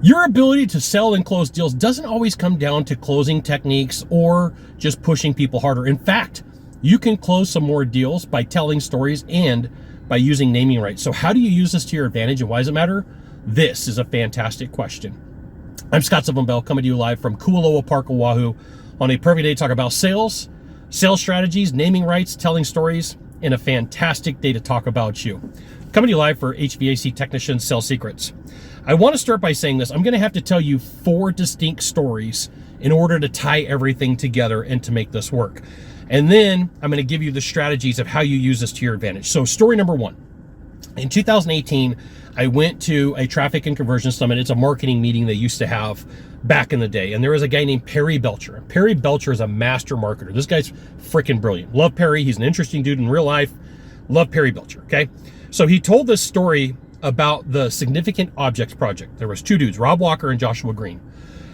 Your ability to sell and close deals doesn't always come down to closing techniques or just pushing people harder. In fact, you can close some more deals by telling stories and by using naming rights. So how do you use this to your advantage, and why does it matter? This is a fantastic question. I'm Scott Silvenbell, coming to you live from Kualoa Park, Oahu, on a perfect day to talk about sales strategies, naming rights, telling stories, and a fantastic day to talk about you. Coming to you live for HVAC Technicians Sales Secrets. I want to start by saying this. I'm going to have to tell you 4 distinct stories in order to tie everything together and to make this work. And then I'm going to give you the strategies of how you use this to your advantage. So story number 1. In 2018, I went to a traffic and conversion summit. It's a marketing meeting they used to have back in the day. And there was a guy named Perry Belcher. Perry Belcher is a master marketer. This guy's freaking brilliant. Love Perry. He's an interesting dude in real life. Love Perry Belcher, okay? So he told this story about the Significant Objects Project. There was 2 dudes, Rob Walker and Joshua Green.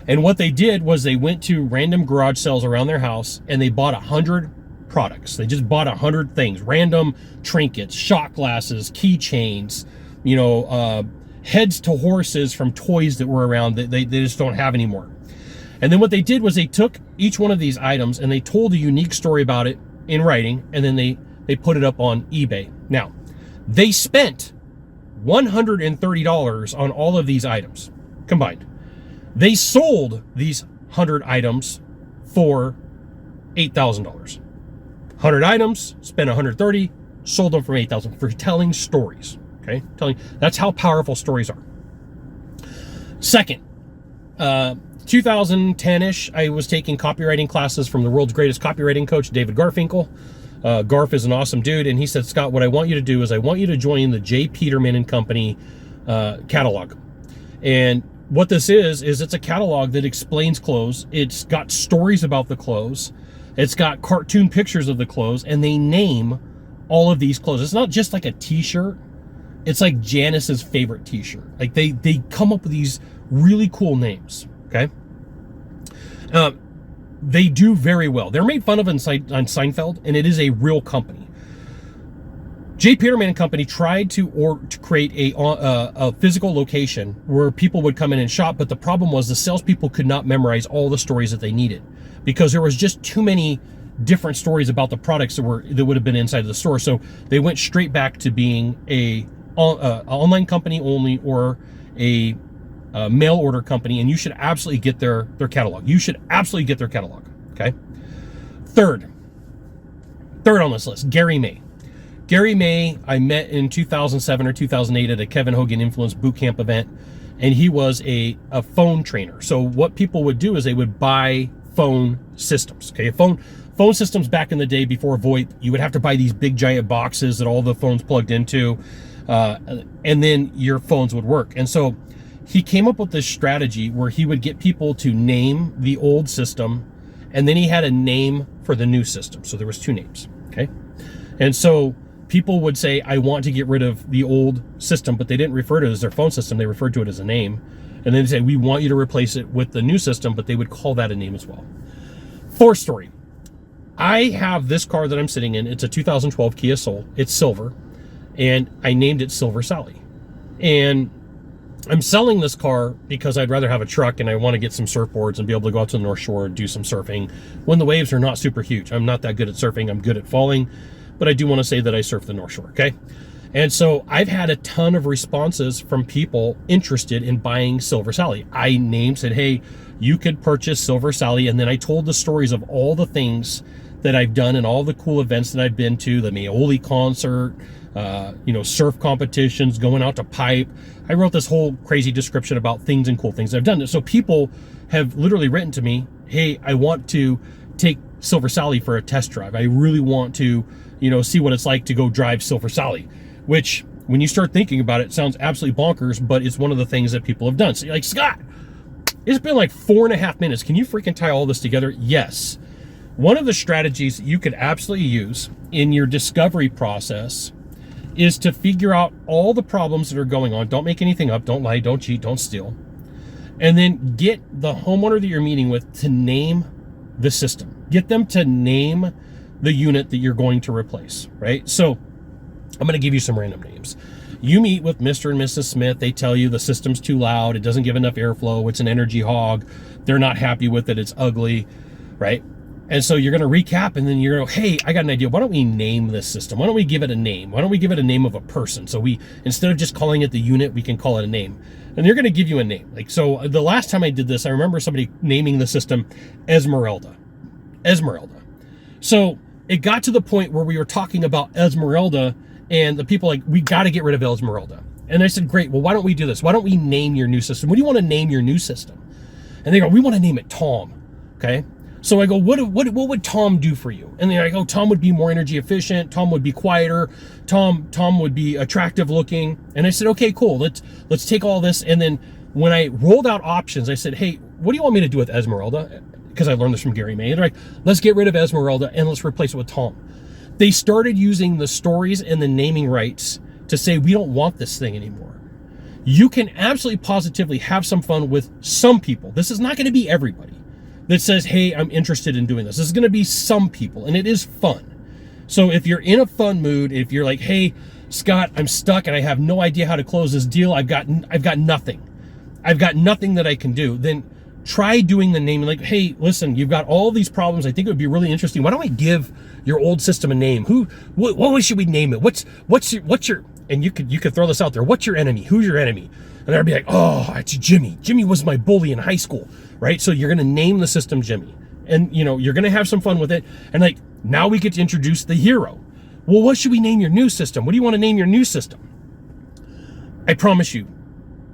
And what they did was they went to random garage sales around their house and they bought 100 products. They just bought 100 things, random trinkets, shot glasses, keychains, heads to horses from toys that were around that they just don't have anymore. And then what they did was they took each one of these items and they told a unique story about it in writing, and then they put it up on eBay. Now, they spent $130 on all of these items combined. They sold these 100 items for $8,000. 100 items, spent $130, sold them for $8,000 for telling stories. Okay, that's how powerful stories are. Second, 2010-ish, I was taking copywriting classes from the world's greatest copywriting coach, David Garfinkel. Garf is an awesome dude, and he said, Scott, what I want you to do is I want you to join the J. Peterman and Company catalog. And what this is it's a catalog that explains clothes. It's got stories about the clothes. It's got cartoon pictures of the clothes, and they name all of these clothes. It's not just like a t-shirt. It's like Janice's favorite t-shirt. Like they come up with these really cool names, okay? They do very well. They're made fun of on Seinfeld, and it is a real company. J. Peterman and Company tried to create a physical location where people would come in and shop, but the problem was the salespeople could not memorize all the stories that they needed because there was just too many different stories about the products that would have been inside of the store. So they went straight back to being a online company only, or a mail order company, and you should absolutely get their catalog. You should absolutely get their catalog, okay? Third on this list, Gary May. Gary May, I met in 2007 or 2008 at a Kevin Hogan Influence Bootcamp event, and he was a phone trainer. So what people would do is they would buy phone systems, okay? Phone systems back in the day before VoIP, you would have to buy these big giant boxes that all the phones plugged into, and then your phones would work. And so he came up with this strategy where he would get people to name the old system, and then he had a name for the new system. So there was 2 names, okay? And so people would say, I want to get rid of the old system, but they didn't refer to it as their phone system. They referred to it as a name. And then they say, we want you to replace it with the new system, but they would call that a name as well. 4th story. I have this car that I'm sitting in. It's a 2012 Kia Soul. It's silver, and I named it Silver Sally. And I'm selling this car because I'd rather have a truck, and I want to get some surfboards and be able to go out to the North Shore and do some surfing when the waves are not super huge. I'm not that good at surfing. I'm good at falling, but I do want to say that I surf the North Shore, okay? And so I've had a ton of responses from people interested in buying Silver Sally. I said, hey, you could purchase Silver Sally, and then I told the stories of all the things that I've done and all the cool events that I've been to, the Maoli concert, surf competitions, going out to pipe. I wrote this whole crazy description about things and cool things I've done. So people have literally written to me, hey, I want to take Silver Sally for a test drive. I really want to, see what it's like to go drive Silver Sally, which when you start thinking about it, sounds absolutely bonkers, but it's one of the things that people have done. So you're like, Scott, it's been like 4.5 minutes. Can you freaking tie all this together? Yes. One of the strategies you could absolutely use in your discovery process is to figure out all the problems that are going on. Don't make anything up. Don't lie. Don't cheat. Don't steal. And then get the homeowner that you're meeting with to name the system. Get them to name the unit that you're going to replace, right? So I'm going to give you some random names. You meet with Mr. and Mrs. Smith. They tell you the system's too loud. It doesn't give enough airflow. It's an energy hog. They're not happy with it. It's ugly, right? And so you're going to recap, and then you're going to, hey, I got an idea. Why don't we name this system? Why don't we give it a name? Why don't we give it a name of a person? So we, instead of just calling it the unit, we can call it a name. And they're going to give you a name. Like, so the last time I did this, I remember somebody naming the system Esmeralda. Esmeralda. So it got to the point where we were talking about Esmeralda, and the people like, we got to get rid of Esmeralda. And I said, great, well, why don't we do this? Why don't we name your new system? What do you want to name your new system? And they go, we want to name it Tom. Okay. So I go, what would Tom do for you? And they're like, oh, Tom would be more energy efficient. Tom would be quieter. Tom would be attractive looking. And I said, okay, cool. Let's take all this. And then when I rolled out options, I said, hey, what do you want me to do with Esmeralda? Because I learned this from Gary May. And they're like, let's get rid of Esmeralda and let's replace it with Tom. They started using the stories and the naming rights to say, we don't want this thing anymore. You can absolutely positively have some fun with some people. This is not going to be everybody that says, hey, I'm interested in doing this. This is going to be some people, and it is fun. So if you're in a fun mood, if you're like, hey, Scott, I'm stuck and I have no idea how to close this deal. I've got nothing. I've got nothing that I can do. Then try doing the naming. Like, hey, listen, you've got all these problems. I think it would be really interesting. Why don't we give your old system a name? What should we name it? What's your, and you could throw this out there. What's your enemy? Who's your enemy? And I'd be like, oh, it's Jimmy. Jimmy was my bully in high school, right? So you're going to name the system Jimmy. And, you know, you're going to have some fun with it. And like, now we get to introduce the hero. Well, what should we name your new system? What do you want to name your new system? I promise you,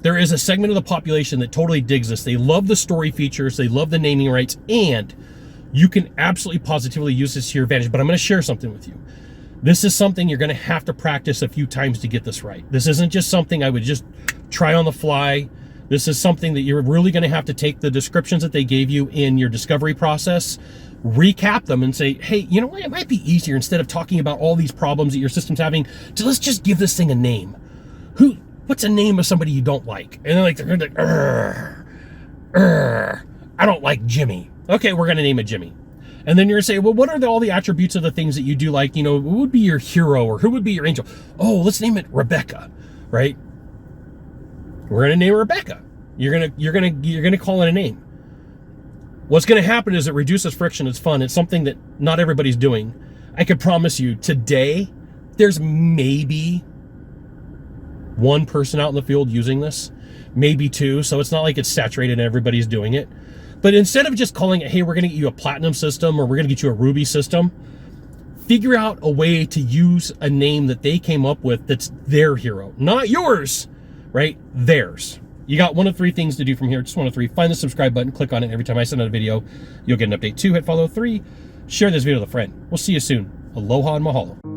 there is a segment of the population that totally digs this. They love the story features. They love the naming rights. And you can absolutely positively use this to your advantage. But I'm going to share something with you. This is something you're going to have to practice a few times to get this right. This isn't just something I would just try on the fly. This is something that you're really going to have to take the descriptions that they gave you in your discovery process, recap them and say, hey, you know what? It might be easier, instead of talking about all these problems that your system's having, to let's just give this thing a name. What's a name of somebody you don't like? And they're like, I don't like Jimmy. Okay, we're going to name it Jimmy. And then you're going to say, well, what are all the attributes of the things that you do like? You know, who would be your hero or who would be your angel? Oh, let's name it Rebecca, right? We're going to name it Rebecca. You're going to call it a name. What's going to happen is it reduces friction. It's fun. It's something that not everybody's doing. I can promise you today, there's maybe one person out in the field using this, maybe two. So it's not like it's saturated and everybody's doing it. But instead of just calling it, hey, we're going to get you a platinum system or we're going to get you a ruby system, figure out a way to use a name that they came up with that's their hero, not yours, right? Theirs. You got one of three things to do from here. Just one of three. Find the subscribe button, click on it. Every time I send out a video, you'll get an update. 2, hit follow. 3, share this video with a friend. We'll see you soon. Aloha and mahalo.